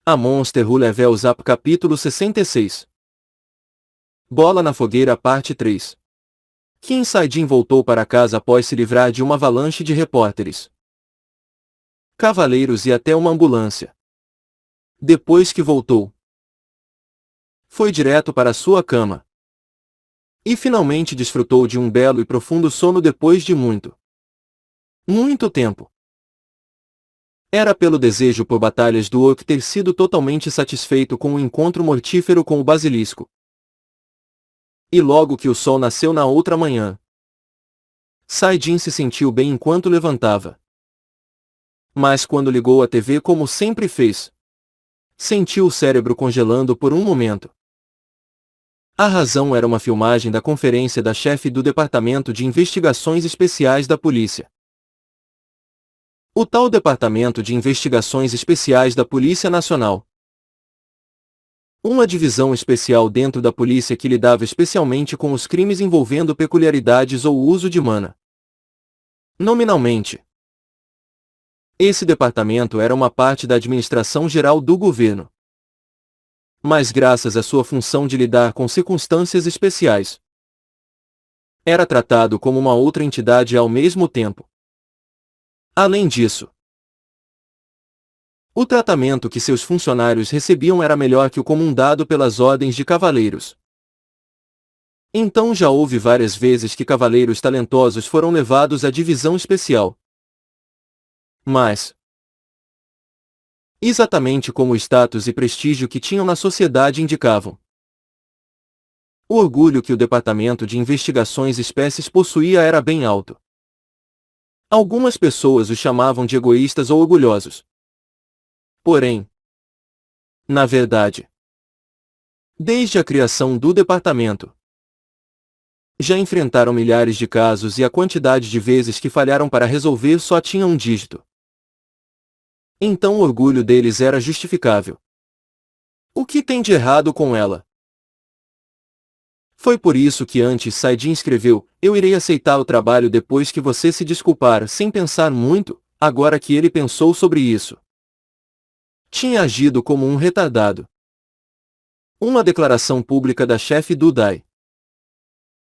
A Monster Who Levels Up capítulo 66. Bola na fogueira parte 3. Kim Sae-jin voltou para casa após se livrar de uma avalanche de repórteres, cavaleiros e até uma ambulância. Depois que voltou, foi direto para sua cama. E finalmente desfrutou de um belo e profundo sono depois de muito tempo. Era pelo desejo por batalhas do Orc ter sido totalmente satisfeito com o encontro mortífero com o basilisco. E logo que o sol nasceu na outra manhã, Sae-jin se sentiu bem enquanto levantava. Mas quando ligou a TV como sempre fez, sentiu o cérebro congelando por um momento. A razão era uma filmagem da conferência da chefe do Departamento de Investigações Especiais da Polícia. O tal Departamento de Investigações Especiais da Polícia Nacional. Uma divisão especial dentro da polícia que lidava especialmente com os crimes envolvendo peculiaridades ou uso de mana. Nominalmente, esse departamento era uma parte da administração geral do governo. Mas graças à sua função de lidar com circunstâncias especiais, era tratado como uma outra entidade ao mesmo tempo. Além disso, o tratamento que seus funcionários recebiam era melhor que o comum dado pelas ordens de cavaleiros. Então já houve várias vezes que cavaleiros talentosos foram levados à divisão especial. Mas, exatamente como o status e prestígio que tinham na sociedade indicavam, o orgulho que o Departamento de Investigações Espécies possuía era bem alto. Algumas pessoas os chamavam de egoístas ou orgulhosos. Porém, na verdade, desde a criação do departamento, já enfrentaram milhares de casos e a quantidade de vezes que falharam para resolver só tinha um dígito. Então o orgulho deles era justificável. O que tem de errado com ela? Foi por isso que antes Sae-jin escreveu: "Eu irei aceitar o trabalho depois que você se desculpar", sem pensar muito. Agora que ele pensou sobre isso, tinha agido como um retardado. Uma declaração pública da chefe do DAI.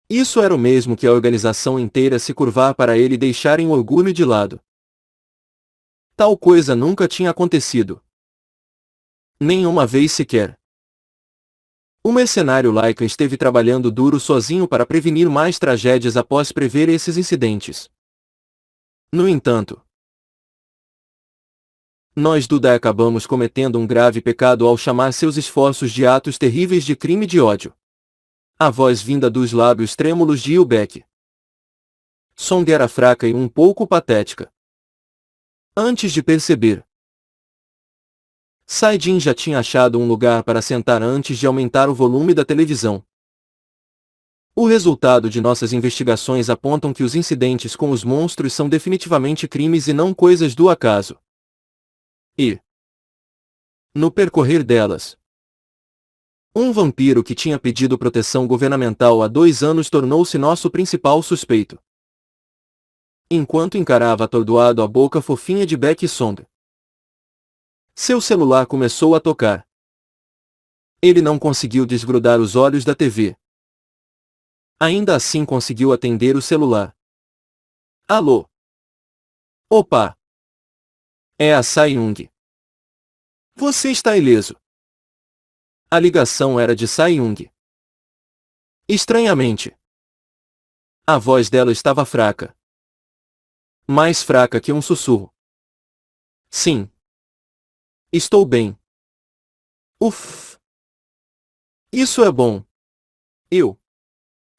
Isso era o mesmo que a organização inteira se curvar para ele e deixarem o orgulho de lado. Tal coisa nunca tinha acontecido. Nenhuma vez sequer. O mercenário Laika esteve trabalhando duro sozinho para prevenir mais tragédias após prever esses incidentes. No entanto, nós do DAI acabamos cometendo um grave pecado ao chamar seus esforços de atos terríveis de crime de ódio. A voz vinda dos lábios trêmulos de Yu-baek Song era fraca e um pouco patética. Antes de perceber, Sae-jin já tinha achado um lugar para sentar antes de aumentar o volume da televisão. O resultado de nossas investigações apontam que os incidentes com os monstros são definitivamente crimes e não coisas do acaso. E, no percorrer delas, um vampiro que tinha pedido proteção governamental há 2 anos tornou-se nosso principal suspeito. Enquanto encarava atordoado a boca fofinha de Baek Song, seu celular começou a tocar. Ele não conseguiu desgrudar os olhos da TV. Ainda assim conseguiu atender o celular. Alô? Opa! É a Sae-young. Você está ileso? A ligação era de Sae-young. Estranhamente, a voz dela estava fraca. Mais fraca que um sussurro. Sim. Estou bem. Uff. Isso é bom.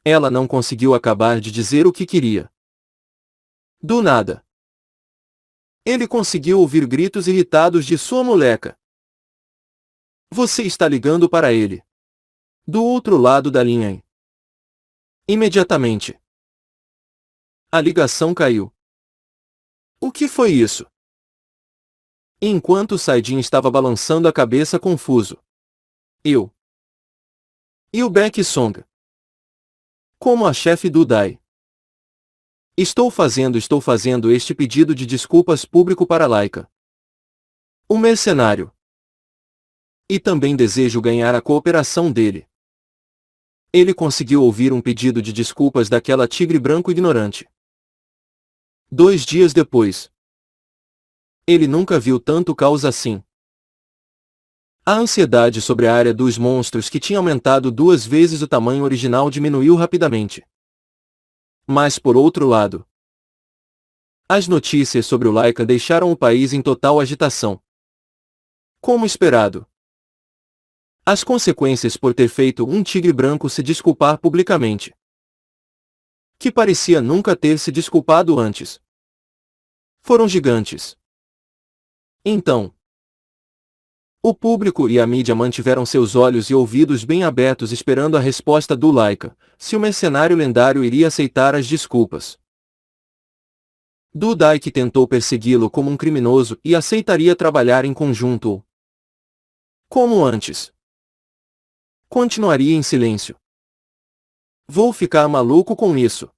Ela não conseguiu acabar de dizer o que queria. Do nada, ele conseguiu ouvir gritos irritados de sua moleca. Você está ligando para ele. Do outro lado da linha. Imediatamente, a ligação caiu. O que foi isso? Enquanto Sae-jin estava balançando a cabeça confuso. E o Baek Song? Como a chefe do DAI. Estou fazendo este pedido de desculpas público para Laika. O mercenário. E também desejo ganhar a cooperação dele. Ele conseguiu ouvir um pedido de desculpas daquela tigre branco ignorante. 2 dias depois. Ele nunca viu tanto caos assim. A ansiedade sobre a área dos monstros, que tinha aumentado 2 vezes o tamanho original, diminuiu rapidamente. Mas por outro lado, as notícias sobre o Laika deixaram o país em total agitação. Como esperado, as consequências por ter feito um tigre branco se desculpar publicamente, que parecia nunca ter se desculpado antes, foram gigantes. Então, o público e a mídia mantiveram seus olhos e ouvidos bem abertos, esperando a resposta do Laika, se o mercenário lendário iria aceitar as desculpas. Do Dai, que tentou persegui-lo como um criminoso, e aceitaria trabalhar em conjunto. Como antes. Continuaria em silêncio. Vou ficar maluco com isso.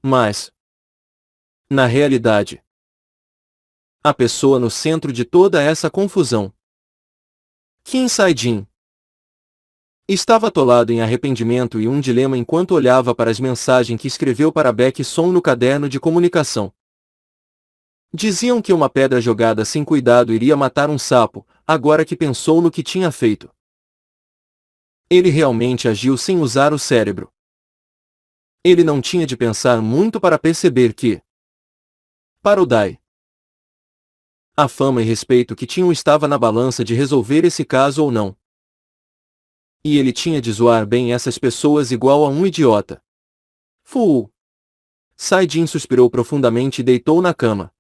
Mas, na realidade, a pessoa no centro de toda essa confusão, Kim Sae-jin, estava atolado em arrependimento e um dilema enquanto olhava para as mensagens que escreveu para Baek Son no caderno de comunicação. Diziam que uma pedra jogada sem cuidado iria matar um sapo, agora que pensou no que tinha feito. Ele realmente agiu sem usar o cérebro. Ele não tinha de pensar muito para perceber que, para o Dai, a fama e respeito que tinham estava na balança de resolver esse caso ou não. E ele tinha de zoar bem essas pessoas igual a um idiota. Fu! Sae-jin suspirou profundamente e deitou na cama.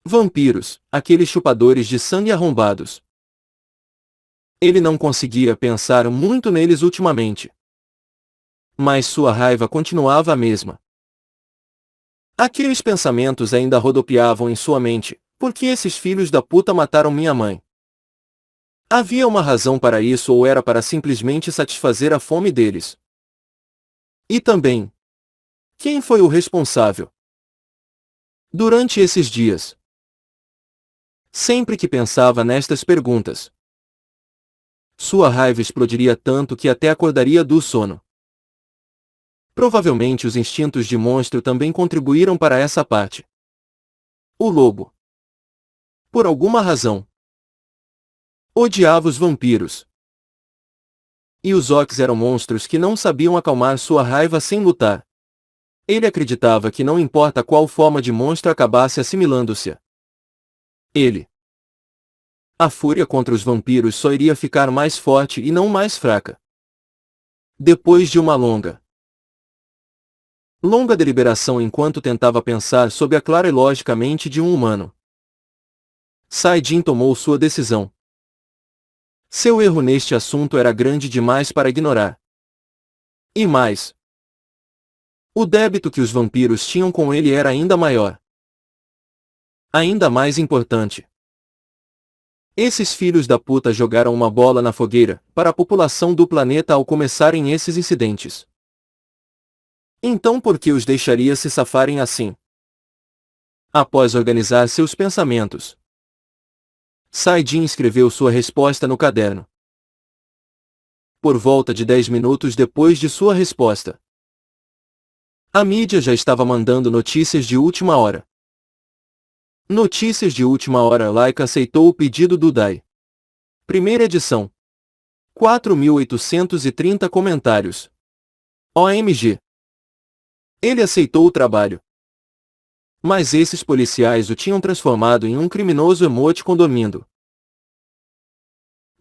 Vampiros, aqueles chupadores de sangue arrombados. Ele não conseguia pensar muito neles ultimamente. Mas sua raiva continuava a mesma. Aqueles pensamentos ainda rodopiavam em sua mente. Por que esses filhos da puta mataram minha mãe? Havia uma razão para isso, ou era para simplesmente satisfazer a fome deles? E também, quem foi o responsável? Durante esses dias, sempre que pensava nestas perguntas, sua raiva explodiria tanto que até acordaria do sono. Provavelmente os instintos de monstro também contribuíram para essa parte. O lobo, por alguma razão, odiava os vampiros. E os orcs eram monstros que não sabiam acalmar sua raiva sem lutar. Ele acreditava que não importa qual forma de monstro acabasse assimilando-se a ele, a fúria contra os vampiros só iria ficar mais forte e não mais fraca. Depois de uma longa deliberação, enquanto tentava pensar sob a clara e lógica mente de um humano, Sae-jin tomou sua decisão. Seu erro neste assunto era grande demais para ignorar. E mais, o débito que os vampiros tinham com ele era ainda maior. Ainda mais importante. Esses filhos da puta jogaram uma bola na fogueira para a população do planeta ao começarem esses incidentes. Então por que os deixaria se safarem assim? Após organizar seus pensamentos, Sae-jin escreveu sua resposta no caderno. Por volta de 10 minutos depois de sua resposta, a mídia já estava mandando notícias de última hora. Notícias de última hora. Laika aceitou o pedido do Dai. Primeira edição. 4.830 comentários. OMG. Ele aceitou o trabalho. Mas esses policiais o tinham transformado em um criminoso emoticon dormindo.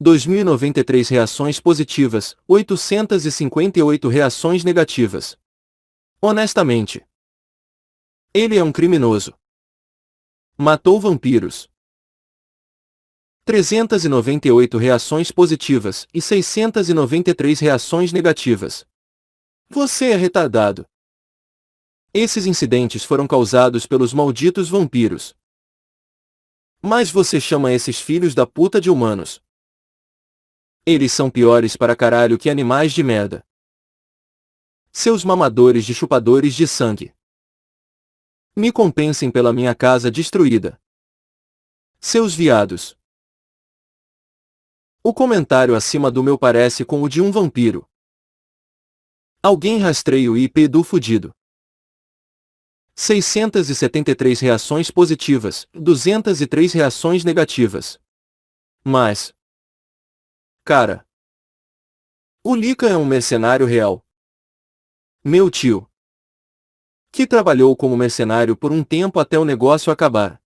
2.093 reações positivas, 858 reações negativas. Honestamente, ele é um criminoso. Matou vampiros. 398 reações positivas e 693 reações negativas. Você é retardado. Esses incidentes foram causados pelos malditos vampiros. Mas você chama esses filhos da puta de humanos. Eles são piores para caralho que animais de merda. Seus mamadores de chupadores de sangue. Me compensem pela minha casa destruída. Seus viados. O comentário acima do meu parece com o de um vampiro. Alguém rastreia o IP do fudido. 673 reações positivas, 203 reações negativas. Mas, cara, o Lika é um mercenário real. Meu tio, que trabalhou como mercenário por um tempo até o negócio acabar,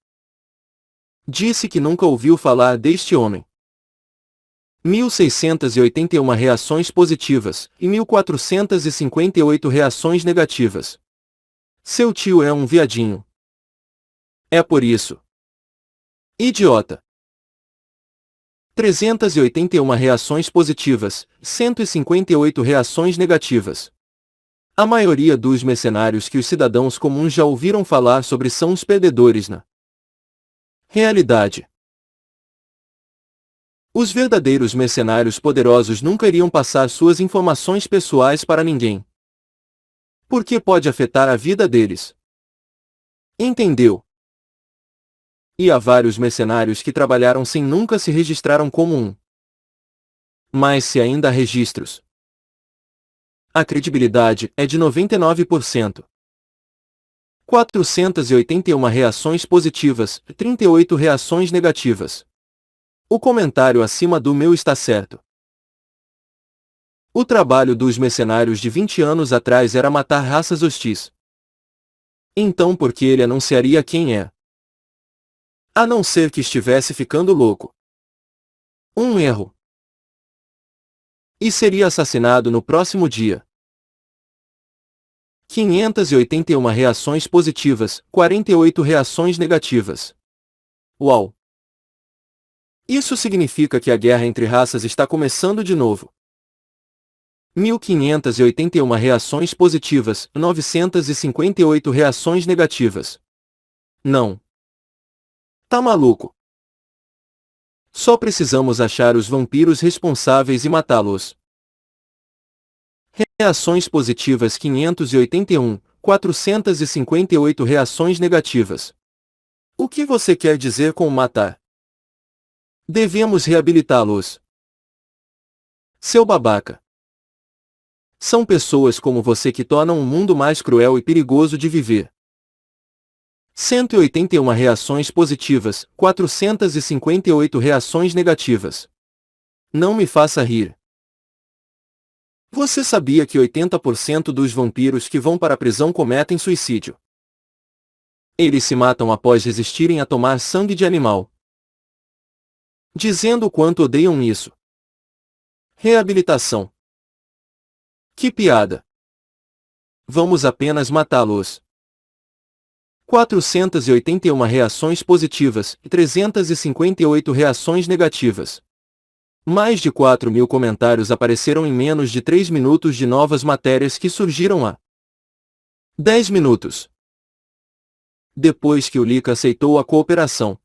disse que nunca ouviu falar deste homem. 1.681 reações positivas e 1.458 reações negativas. Seu tio é um viadinho. É por isso. Idiota. 381 reações positivas, 158 reações negativas. A maioria dos mercenários que os cidadãos comuns já ouviram falar sobre são os perdedores na realidade. Os verdadeiros mercenários poderosos nunca iriam passar suas informações pessoais para ninguém. Porque pode afetar a vida deles. Entendeu? E há vários mercenários que trabalharam sem nunca se registraram como um. Mas se ainda há registros, a credibilidade é de 99%. 481 reações positivas, 38 reações negativas. O comentário acima do meu está certo. O trabalho dos mercenários de 20 anos atrás era matar raças hostis. Então por que ele anunciaria quem é? A não ser que estivesse ficando louco. Um erro. E seria assassinado no próximo dia. 581 reações positivas, 48 reações negativas. Uau! Isso significa que a guerra entre raças está começando de novo. 1.581 reações positivas, 958 reações negativas. Não. Tá maluco? Só precisamos achar os vampiros responsáveis e matá-los. Reações positivas 581, 458 reações negativas. O que você quer dizer com matar? Devemos reabilitá-los. Seu babaca. São pessoas como você que tornam o mundo mais cruel e perigoso de viver. 181 reações positivas, 458 reações negativas. Não me faça rir. Você sabia que 80% dos vampiros que vão para a prisão cometem suicídio? Eles se matam após resistirem a tomar sangue de animal. Dizendo o quanto odeiam isso. Reabilitação. Que piada. Vamos apenas matá-los. 481 reações positivas e 358 reações negativas. Mais de 4.000 comentários apareceram em menos de 3 minutos de novas matérias que surgiram há 10 minutos. Depois que o Lika aceitou a cooperação.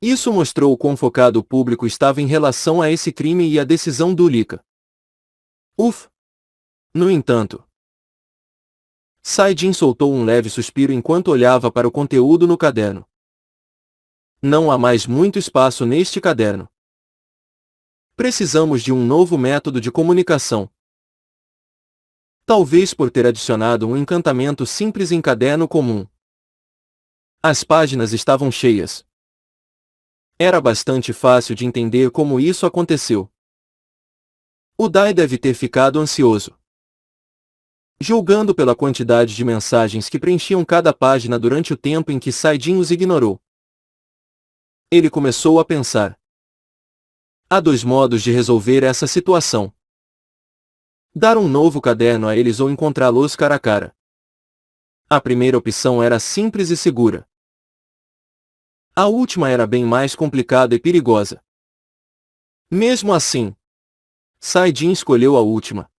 Isso mostrou o quão focado o público estava em relação a esse crime e a decisão do Lika. No entanto, Saidin soltou um leve suspiro enquanto olhava para o conteúdo no caderno. Não há mais muito espaço neste caderno. Precisamos de um novo método de comunicação. Talvez por ter adicionado um encantamento simples em caderno comum. As páginas estavam cheias. Era bastante fácil de entender como isso aconteceu. O Dai deve ter ficado ansioso. Julgando pela quantidade de mensagens que preenchiam cada página durante o tempo em que Saidin os ignorou. Ele começou a pensar. Há 2 modos de resolver essa situação. Dar um novo caderno a eles ou encontrá-los cara a cara. A primeira opção era simples e segura. A última era bem mais complicada e perigosa. Mesmo assim, Saidin escolheu a última.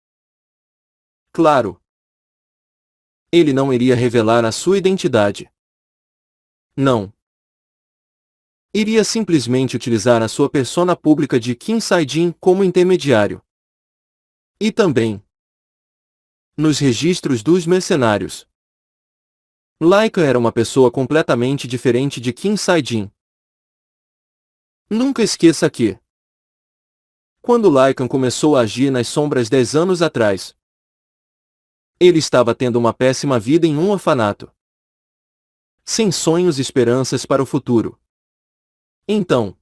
Claro. Ele não iria revelar a sua identidade. Não. Iria simplesmente utilizar a sua persona pública de Kim Saidin como intermediário. E também nos registros dos mercenários. Laika era uma pessoa completamente diferente de Kim Saidin. Nunca esqueça que Quando Lycan começou a agir nas sombras 10 anos atrás, ele estava tendo uma péssima vida em um orfanato, sem sonhos e esperanças para o futuro. Então,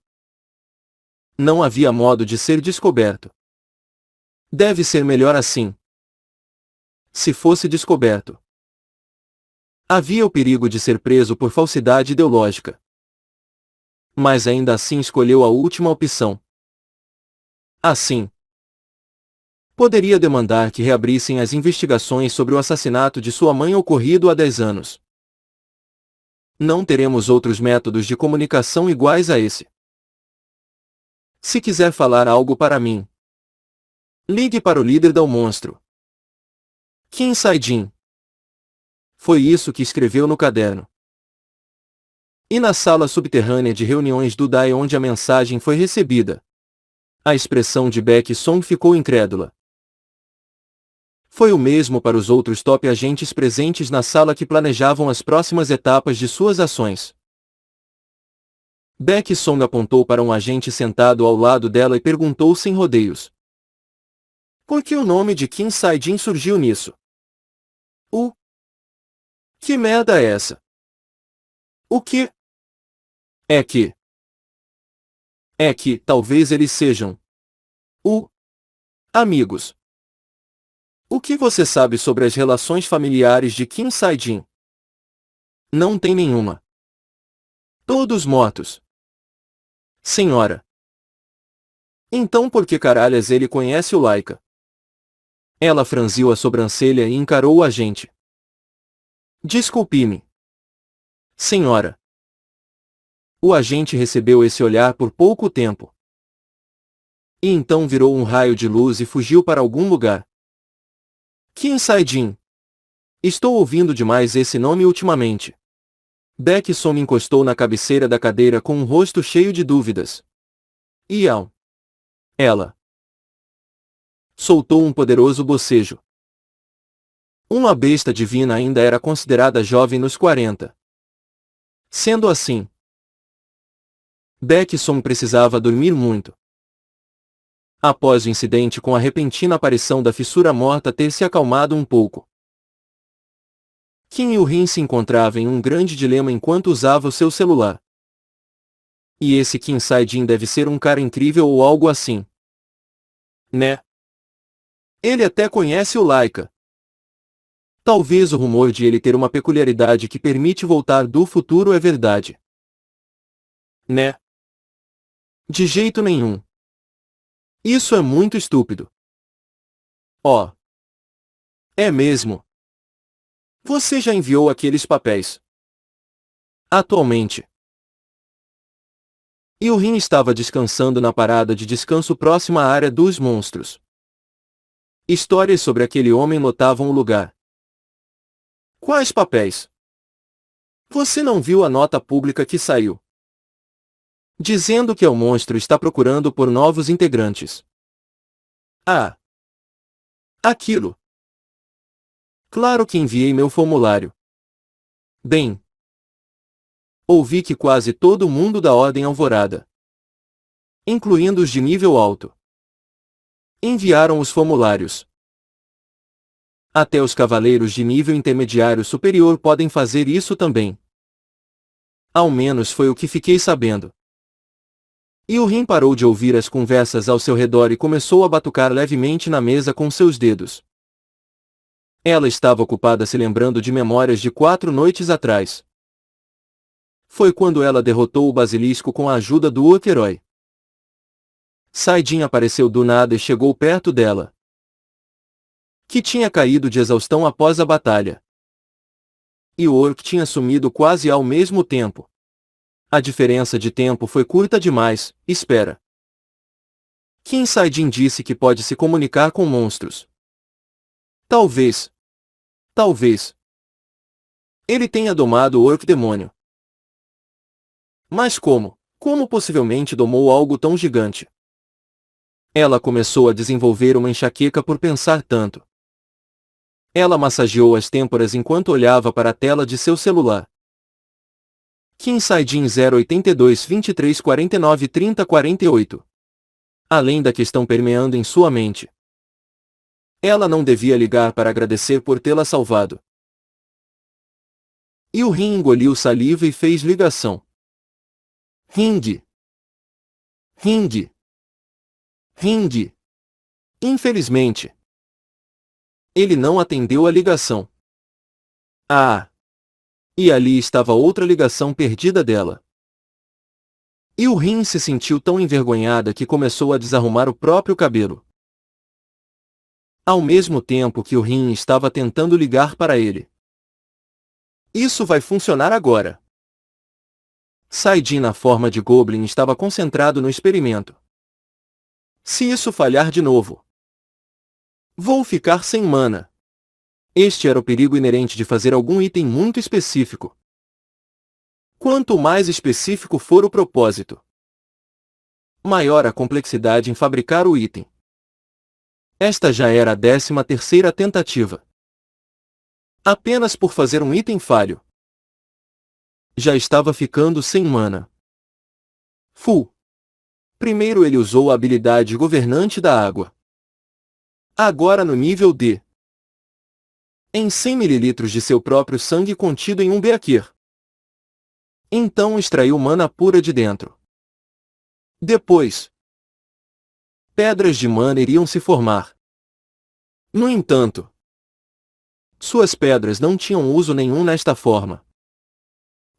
não havia modo de ser descoberto. Deve ser melhor assim. Se fosse descoberto, havia o perigo de ser preso por falsidade ideológica. Mas ainda assim escolheu a última opção. Assim, poderia demandar que reabrissem as investigações sobre o assassinato de sua mãe ocorrido há 10 anos. Não teremos outros métodos de comunicação iguais a esse. Se quiser falar algo para mim, ligue para o líder do monstro. Kim Sae-jin. Foi isso que escreveu no caderno. E na sala subterrânea de reuniões do DAI onde a mensagem foi recebida, a expressão de Baek Song ficou incrédula. Foi o mesmo para os outros top agentes presentes na sala que planejavam as próximas etapas de suas ações. Baek Song apontou para um agente sentado ao lado dela e perguntou sem rodeios: por que o nome de Kim Sae-jin surgiu nisso? Que merda é essa? O que? É que talvez eles sejam amigos. O que você sabe sobre as relações familiares de Kim Sae-jin? Não tem nenhuma. Todos mortos. Senhora. Então por que caralhas ele conhece o Laika? Ela franziu a sobrancelha e encarou o agente. Desculpe-me. Senhora. O agente recebeu esse olhar por pouco tempo. E então virou um raio de luz e fugiu para algum lugar. Kim Sae-jin. Estou ouvindo demais esse nome ultimamente. Baek Song encostou na cabeceira da cadeira com um rosto cheio de dúvidas. Ela soltou um poderoso bocejo. Uma besta divina ainda era considerada jovem nos 40. Sendo assim, Baek Song precisava dormir muito. Após o incidente com a repentina aparição da fissura morta ter se acalmado um pouco, Kim Il-rin se encontrava em um grande dilema enquanto usava o seu celular. E esse Kim Sae-jin deve ser um cara incrível ou algo assim. Né? Ele até conhece o Laika. Talvez o rumor de ele ter uma peculiaridade que permite voltar do futuro é verdade. Né? De jeito nenhum. Isso é muito estúpido. Oh. É mesmo? Você já enviou aqueles papéis? Atualmente. Il-rin estava descansando na parada de descanso próxima à área dos monstros. Histórias sobre aquele homem lotavam o lugar. Quais papéis? Você não viu a nota pública que saiu? Dizendo que o monstro está procurando por novos integrantes. Ah! Aquilo! Claro que enviei meu formulário. Bem, ouvi que quase todo mundo da Ordem Alvorada, incluindo os de nível alto, enviaram os formulários. Até os cavaleiros de nível intermediário superior podem fazer isso também. Ao menos foi o que fiquei sabendo. Il-rin parou de ouvir as conversas ao seu redor e começou a batucar levemente na mesa com seus dedos. Ela estava ocupada se lembrando de memórias de 4 noites atrás. Foi quando ela derrotou o basilisco com a ajuda do outro herói. Sae-jin apareceu do nada e chegou perto dela, que tinha caído de exaustão após a batalha. E o orc tinha sumido quase ao mesmo tempo. A diferença de tempo foi curta demais. Espera. Kim Sae-jin disse que pode se comunicar com monstros. Talvez. Ele tenha domado o orc demônio. Mas como? Como possivelmente domou algo tão gigante? Ela começou a desenvolver uma enxaqueca por pensar tanto. Ela massageou as têmporas enquanto olhava para a tela de seu celular. Kim Sae-jin 082 23 49 30 48. além da questão permeando em sua mente. Ela não devia ligar para agradecer por tê-la salvado. E o Rin engoliu saliva e fez ligação. Ring. Ring. Ring. Infelizmente, ele não atendeu a ligação. Ah! E ali estava outra ligação perdida dela. E o Rin se sentiu tão envergonhada que começou a desarrumar o próprio cabelo. Ao mesmo tempo que o Rin estava tentando ligar para ele. Isso vai funcionar agora. Saidin na forma de Goblin estava concentrado no experimento. Se isso falhar de novo, vou ficar sem mana. Este era o perigo inerente de fazer algum item muito específico. Quanto mais específico for o propósito, maior a complexidade em fabricar o item. Esta já era a 13ª tentativa. Apenas por fazer um item falho, já estava ficando sem mana. Primeiro ele usou a habilidade Governante da Água. Agora no nível D. Em 100 ml de seu próprio sangue contido em um beaquer. Então extraiu mana pura de dentro. Depois, pedras de mana iriam se formar. No entanto, suas pedras não tinham uso nenhum nesta forma.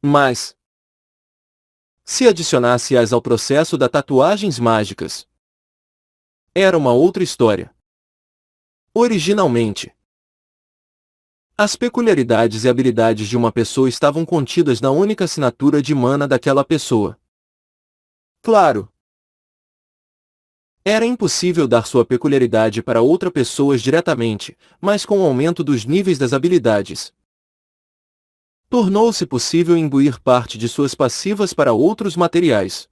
Mas, se adicionasse-as ao processo das tatuagens mágicas, era uma outra história. Originalmente, as peculiaridades e habilidades de uma pessoa estavam contidas na única assinatura de mana daquela pessoa. Claro, era impossível dar sua peculiaridade para outra pessoa diretamente, mas com o aumento dos níveis das habilidades, tornou-se possível imbuir parte de suas passivas para outros materiais.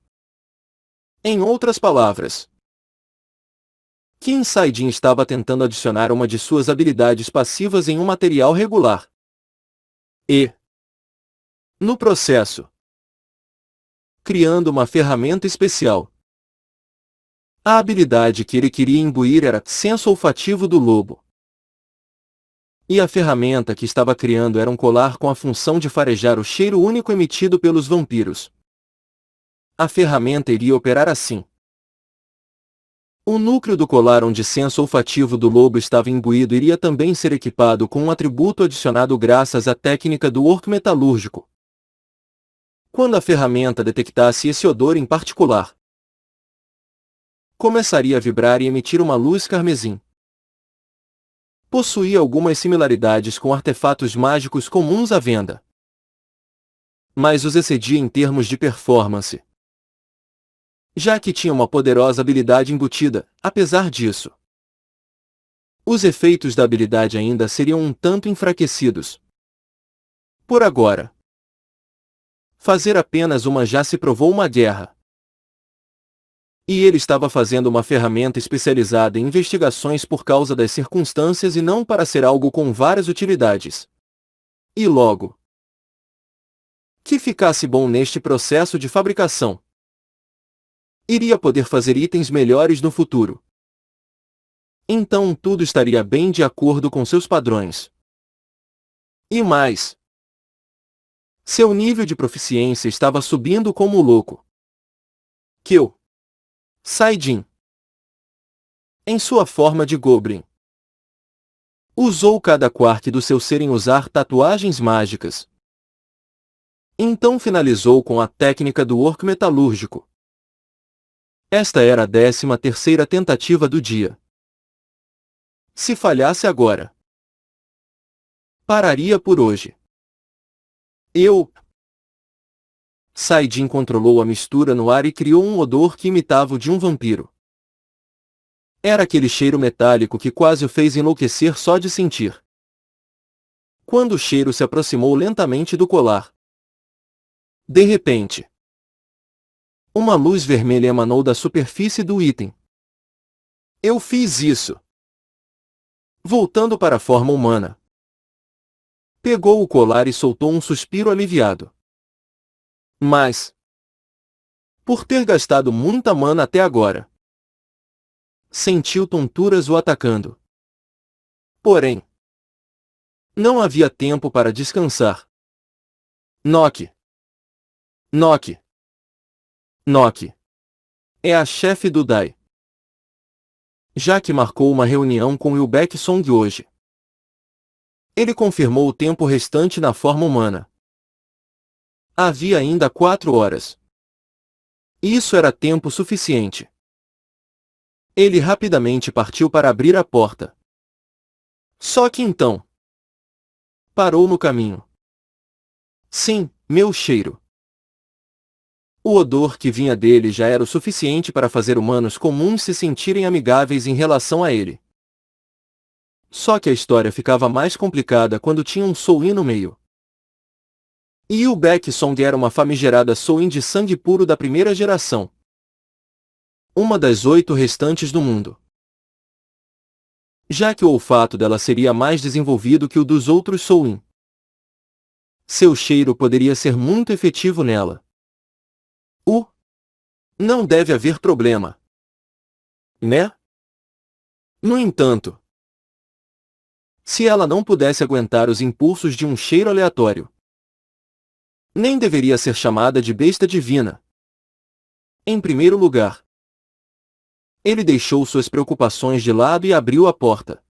Em outras palavras, Qin Saidin estava tentando adicionar uma de suas habilidades passivas em um material regular. E, no processo, criando uma ferramenta especial. A habilidade que ele queria imbuir era senso olfativo do lobo. E a ferramenta que estava criando era um colar com a função de farejar o cheiro único emitido pelos vampiros. A ferramenta iria operar assim. O núcleo do colar onde senso olfativo do lobo estava imbuído iria também ser equipado com um atributo adicionado graças à técnica do orc metalúrgico. Quando a ferramenta detectasse esse odor em particular, começaria a vibrar e emitir uma luz carmesim. Possuía algumas similaridades com artefatos mágicos comuns à venda, mas os excedia em termos de performance, já que tinha uma poderosa habilidade embutida. Apesar disso, os efeitos da habilidade ainda seriam um tanto enfraquecidos. Por agora, fazer apenas uma já se provou uma guerra. E ele estava fazendo uma ferramenta especializada em investigações por causa das circunstâncias e não para ser algo com várias utilidades. E logo, que ficasse bom neste processo de fabricação, iria poder fazer itens melhores no futuro. Então tudo estaria bem de acordo com seus padrões. E mais, seu nível de proficiência estava subindo como louco. Saidin, em sua forma de Goblin, usou cada quark do seu ser em usar tatuagens mágicas. Então finalizou com a técnica do orc metalúrgico. Esta era a 13ª tentativa do dia. Se falhasse agora, pararia por hoje. Saidin controlou a mistura no ar e criou um odor que imitava o de um vampiro. Era aquele cheiro metálico que quase o fez enlouquecer só de sentir. Quando o cheiro se aproximou lentamente do colar, de repente, uma luz vermelha emanou da superfície do item. Eu fiz isso. Voltando para a forma humana, pegou o colar e soltou um suspiro aliviado. Mas, por ter gastado muita mana até agora, Sentiu tonturas o atacando. Porém, não havia tempo para descansar. Knock. Knock. Knock. É a chefe do Dai. Jack marcou uma reunião com Will Baeksong hoje. Ele confirmou o tempo restante na forma humana. Havia ainda 4 horas. Isso era tempo suficiente. Ele rapidamente partiu para abrir a porta. Só que então parou no caminho. Sim, meu cheiro. O odor que vinha dele já era o suficiente para fazer humanos comuns se sentirem amigáveis em relação a ele. Só que a história ficava mais complicada quando tinha um Souin no meio. E o Baeksong era uma famigerada Souin de sangue puro da primeira geração. Uma das 8 restantes do mundo. Já que o olfato dela seria mais desenvolvido que o dos outros Souin. Seu cheiro poderia ser muito efetivo nela. Não deve haver problema. Né? No entanto, se ela não pudesse aguentar os impulsos de um cheiro aleatório, nem deveria ser chamada de besta divina. Em primeiro lugar, ele deixou suas preocupações de lado e abriu a porta.